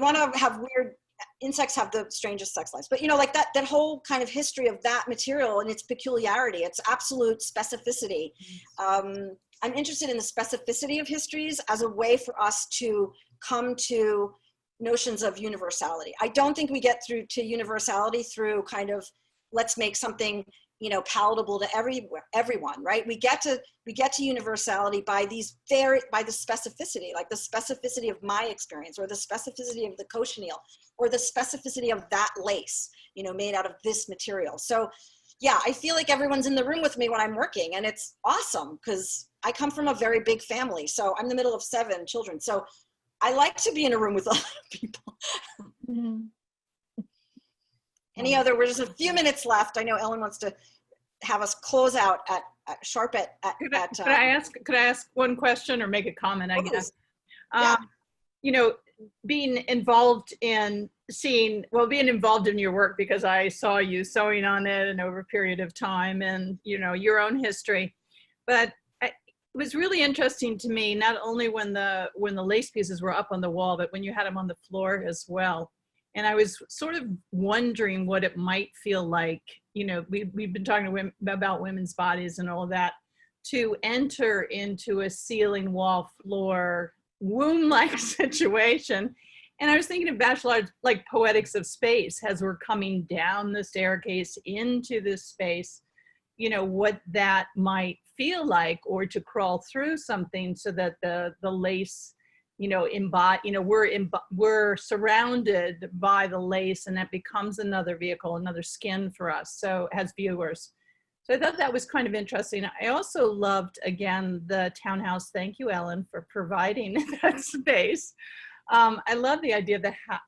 want to have weird, insects have the strangest sex lives, but that whole kind of history of that material and its peculiarity, its absolute specificity. I'm interested in the specificity of histories as a way for us to come to notions of universality. I don't think we get through to universality through kind of, let's make something, palatable to everyone, right? We get to universality by the specificity, like the specificity of my experience, or the specificity of the cochineal, or the specificity of that lace, made out of this material. So yeah, I feel like everyone's in the room with me when I'm working, and it's awesome because I come from a very big family. So I'm the middle of 7 children. So I like to be in a room with a lot of people. Any other, we're just a few minutes left. I know Ellen wants to have us close out at sharp at could I ask one question or make a comment, I guess? Being involved in your work, because I saw you sewing on it and over a period of time, and your own history, but it was really interesting to me, not only when the lace pieces were up on the wall, but when you had them on the floor as well. And I was sort of wondering what it might feel like, we've been talking about women's bodies and all that, to enter into a ceiling, wall, floor, womb-like situation. And I was thinking of Bachelard, like poetics of space, as we're coming down the staircase into this space, what that might feel like, or to crawl through something so that the lace, we're surrounded by the lace, and that becomes another vehicle, another skin for us. So as viewers. So I thought that was kind of interesting. I also loved, again, the townhouse. Thank you, Ellen, for providing that space. I love the idea of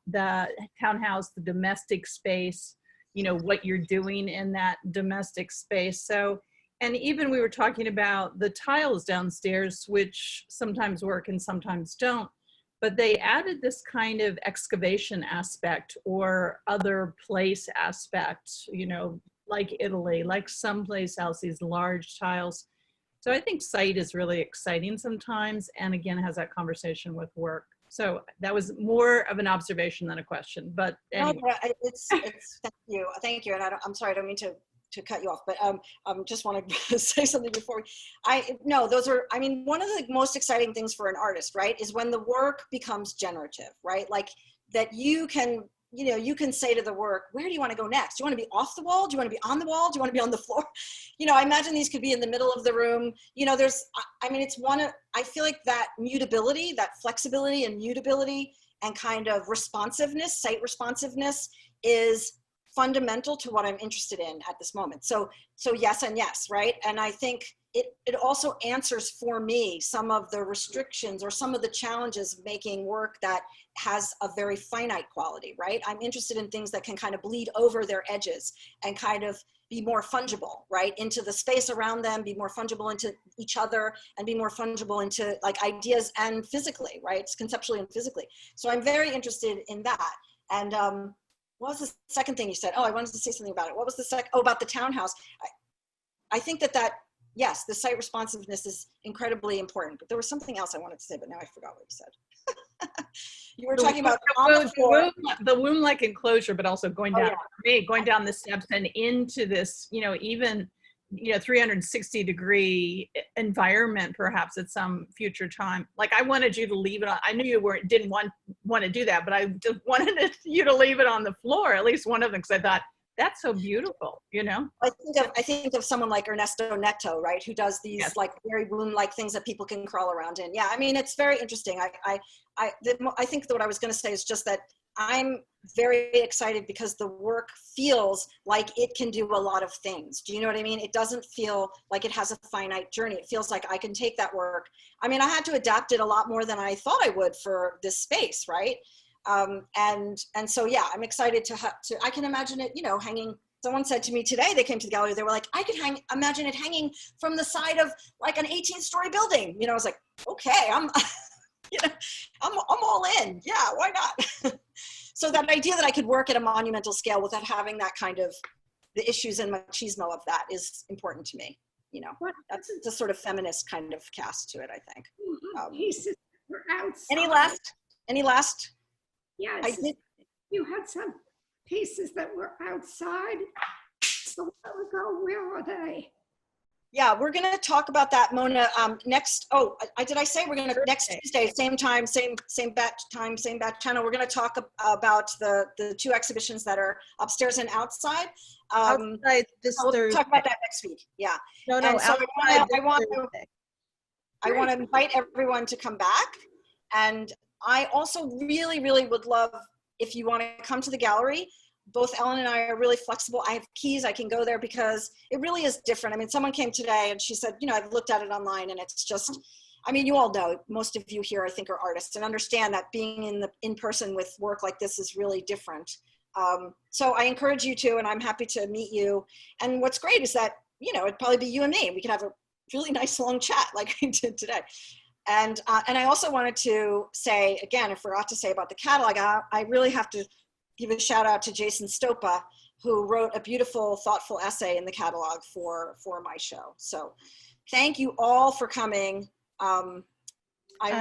the townhouse, the domestic space, what you're doing in that domestic space. So, and even we were talking about the tiles downstairs, which sometimes work and sometimes don't, but they added this kind of excavation aspect or other place aspect, like Italy, like someplace else, these large tiles. So I think sight is really exciting sometimes, and again, has that conversation with work. So that was more of an observation than a question, but anyway. No, it's thank you. And I'm sorry, I don't mean to cut you off, but just want to say something before those are, one of the most exciting things for an artist, right, is when the work becomes generative, right? Like that you can say to the work, where do you want to go next? Do you want to be off the wall? Do you want to be on the wall? Do you want to be on the floor? I imagine these could be in the middle of the room. I feel like that mutability, that flexibility and mutability and kind of responsiveness, sight responsiveness is fundamental to what I'm interested in at this moment. So yes and yes, right? And I think it also answers for me some of the restrictions or some of the challenges of making work that has a very finite quality, right? I'm interested in things that can kind of bleed over their edges and kind of be more fungible, right? Into the space around them, be more fungible into each other, and be more fungible into like ideas and physically, right? Conceptually and physically. So I'm very interested in that. And what was the second thing you said? Oh, I wanted to say something about it. What was the second? Oh, about the townhouse. I think that yes, the site responsiveness is incredibly important, but there was something else I wanted to say, but now I forgot what you said. You were talking about the womb-like enclosure, but also going down, going down the steps and into this, even 360-degree environment, perhaps at some future time. Like I wanted you to leave it on. I knew you didn't want to do that, but I just wanted you to leave it on the floor, at least one of them, because I thought that's so beautiful, I think of someone like Ernesto Neto, right, who does these like very womb-like things that people can crawl around in. Yeah, it's very interesting. I think that what I was going to say is just that I'm very excited because the work feels like it can do a lot of things. Do you know what I mean? It doesn't feel like it has a finite journey. It feels like I can take that work. I had to adapt it a lot more than I thought I would for this space, right? And so, yeah, I'm excited to I can imagine it, hanging. Someone said to me today, they came to the gallery, they were like, I could imagine it hanging from the side of like an 18-story building. I was like, okay, I'm all in. Yeah, why not? So that idea that I could work at a monumental scale without having that kind of the issues and machismo of that is important to me. That's the sort of feminist kind of cast to it, I think. Pieces were outside. Any last? Yes, you had some pieces that were outside. So where are they? Yeah, we're going to talk about that, Mona, next. Oh, did I say we're going to next Tuesday, same time, same batch time, same batch channel. We're going to talk about the two exhibitions that are upstairs and outside. Outside this we'll Thursday. talk about that next week. Yeah. No, and so outside I want to invite everyone to come back, and I also really, really would love if you want to come to the gallery. Both Ellen and I are really flexible. I have keys, I can go there because it really is different. Someone came today and she said, I've looked at it online and it's just, you all know, most of you here I think are artists and understand that being in person with work like this is really different. So I encourage you to, and I'm happy to meet you. And what's great is that, it'd probably be you and me. We could have a really nice long chat like we did today. And I also wanted to say, again, I forgot to say about the catalog, I really have to give a shout out to Jason Stopa, who wrote a beautiful, thoughtful essay in the catalog for my show. So thank you all for coming. I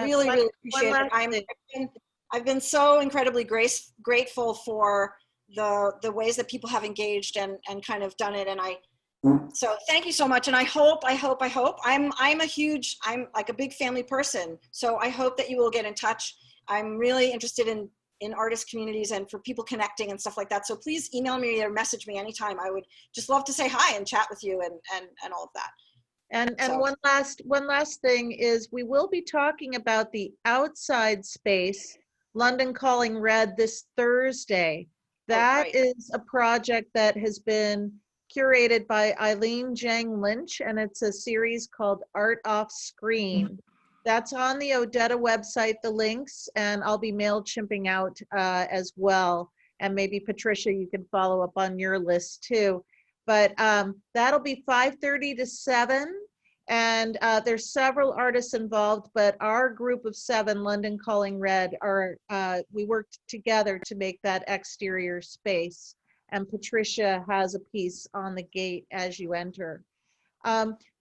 really, really appreciate it. I've been so incredibly grateful for the ways that people have engaged and kind of done it. And so thank you so much. And I hope, I'm like a big family person. So I hope that you will get in touch. I'm really interested in artist communities and for people connecting and stuff like that. So please email me or message me anytime. I would just love to say hi and chat with you and all of that. And So- one last thing is we will be talking about the outside space, London Calling Red, this Thursday. That right. is a project that has been curated by Eileen Jang Lynch, and it's a series called Art Off Screen. That's on the Odetta website, the links, and I'll be MailChimping out as well. And maybe Patricia, you can follow up on your list too. But that'll be 5:30 to 7. And there's several artists involved, but our group of 7, London Calling Red, we worked together to make that exterior space. And Patricia has a piece on the gate as you enter.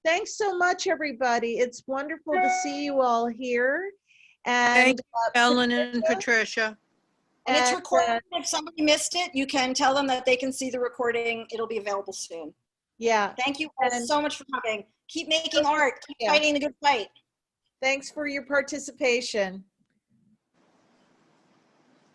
Thanks so much, everybody. It's wonderful to see you all here. And Thank you, Ellen and Patricia. And it's and, recorded. If somebody missed it, you can tell them that they can see the recording. It'll be available soon. yeah, Thank you all And- so much for coming. Keep making art. Keep Yeah. fighting the good fight. thanks for your participation.